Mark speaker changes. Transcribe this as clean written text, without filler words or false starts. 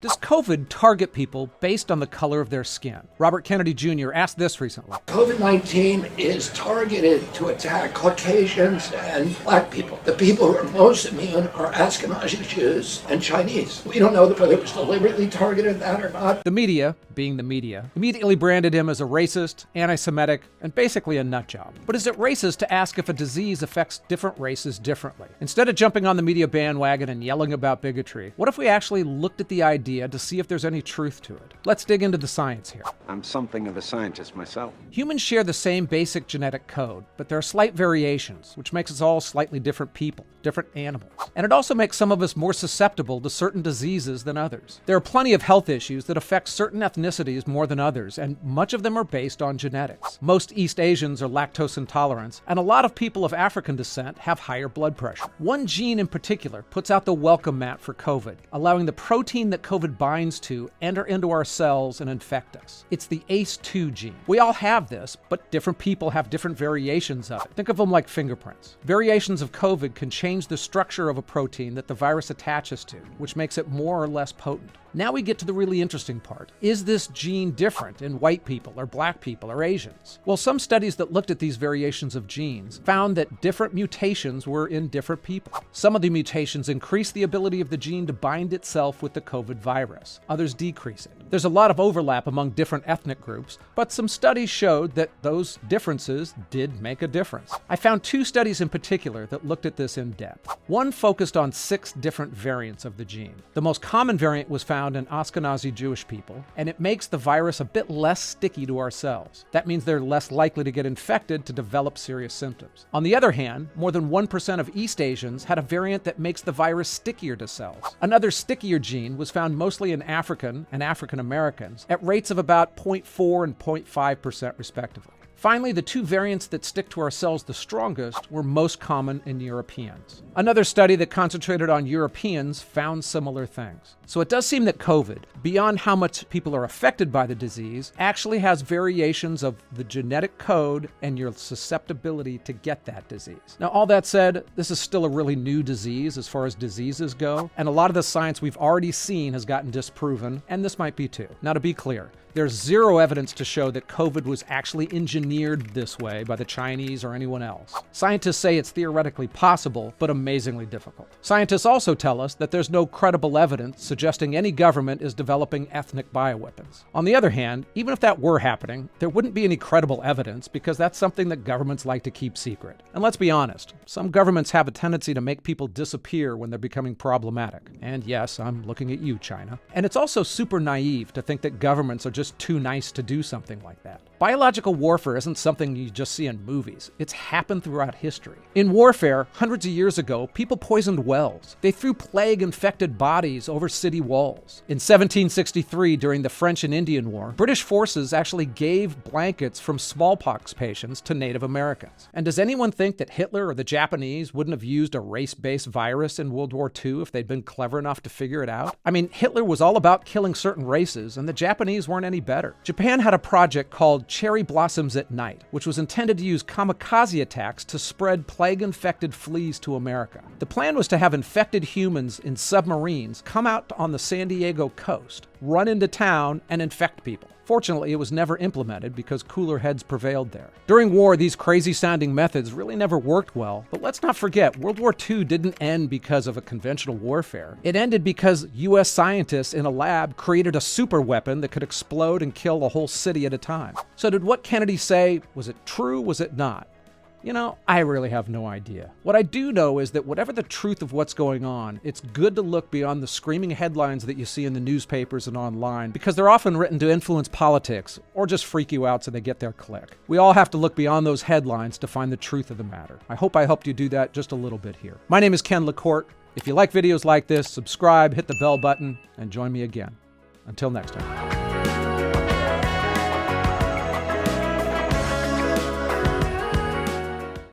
Speaker 1: Does COVID target people based on the color of their skin? Robert Kennedy Jr. asked this recently.
Speaker 2: COVID-19 is targeted to attack Caucasians and black people. The people who are most immune are Ashkenazi Jews and Chinese. We don't know whether it was deliberately targeted that or not.
Speaker 1: The media, being the media, immediately branded him as a racist, anti-Semitic, and basically a nutjob. But is it racist to ask if a disease affects different races differently? Instead of jumping on the media bandwagon and yelling about bigotry, what if we actually looked at the idea to see if there's any truth to it? Let's dig into the science here.
Speaker 3: I'm something of a scientist myself.
Speaker 1: Humans share the same basic genetic code, but there are slight variations, which makes us all slightly different people, different animals. And it also makes some of us more susceptible to certain diseases than others. There are plenty of health issues that affect certain ethnicities more than others, and much of them are based on genetics. Most East Asians are lactose intolerant, and a lot of people of African descent have higher blood pressure. One gene in particular puts out the welcome mat for COVID, allowing the protein that COVID binds to enter into our cells and infect us. It's the ACE2 gene. We all have this, but different people have different variations of it. Think of them like fingerprints. Variations of COVID can change the structure of a protein that the virus attaches to, which makes it more or less potent. Now we get to the really interesting part. Is this gene different in white people or black people or Asians? Well, some studies that looked at these variations of genes found that different mutations were in different people. Some of the mutations increase the ability of the gene to bind itself with the COVID virus. Others decrease it. There's a lot of overlap among different ethnic groups, but some studies showed that those differences did make a difference. I found two studies in particular that looked at this in depth. One focused on 6 different variants of the gene. The most common variant was found in Ashkenazi Jewish people, and it makes the virus a bit less sticky to our cells. That means they're less likely to get infected to develop serious symptoms. On the other hand, more than 1% of East Asians had a variant that makes the virus stickier to cells. Another stickier gene was found mostly in African and African Americans at rates of about 0.4 and 0.5% respectively. Finally, the 2 variants that stick to our cells the strongest were most common in Europeans. Another study that concentrated on Europeans found similar things. So it does seem that COVID, beyond how much people are affected by the disease, actually has variations of the genetic code and your susceptibility to get that disease. Now, all that said, this is still a really new disease as far as diseases go, and a lot of the science we've already seen has gotten disproven, and this might be too. Now, to be clear, there's zero evidence to show that COVID was actually engineered this way by the Chinese or anyone else. Scientists say it's theoretically possible, but amazingly difficult. Scientists also tell us that there's no credible evidence suggesting any government is developing ethnic bioweapons. On the other hand, even if that were happening, there wouldn't be any credible evidence because that's something that governments like to keep secret. And let's be honest, some governments have a tendency to make people disappear when they're becoming problematic. And yes, I'm looking at you, China. And it's also super naive to think that governments are just too nice to do something like that. Biological warfare isn't something you just see in movies. It's happened throughout history. In warfare, hundreds of years ago, people poisoned wells. They threw plague-infected bodies over city walls. In 1763, during the French and Indian War, British forces actually gave blankets from smallpox patients to Native Americans. And does anyone think that Hitler or the Japanese wouldn't have used a race-based virus in World War II if they'd been clever enough to figure it out? I mean, Hitler was all about killing certain races, and the Japanese weren't any better. Japan had a project called Cherry Blossoms at Night, which was intended to use kamikaze attacks to spread plague-infected fleas to America. The plan was to have infected humans in submarines come out on the San Diego coast, run into town, and infect people. Fortunately, it was never implemented because cooler heads prevailed there. During war, these crazy-sounding methods really never worked well, but let's not forget, World War II didn't end because of a conventional warfare. It ended because US scientists in a lab created a super weapon that could explode and kill a whole city at a time. So did what Kennedy say, was it true, was it not? You know, I really have no idea. What I do know is that whatever the truth of what's going on, it's good to look beyond the screaming headlines that you see in the newspapers and online, because they're often written to influence politics or just freak you out so they get their click. We all have to look beyond those headlines to find the truth of the matter. I hope I helped you do that just a little bit here. My name is Ken LaCourte. If you like videos like this, subscribe, hit the bell button, and join me again. Until next time.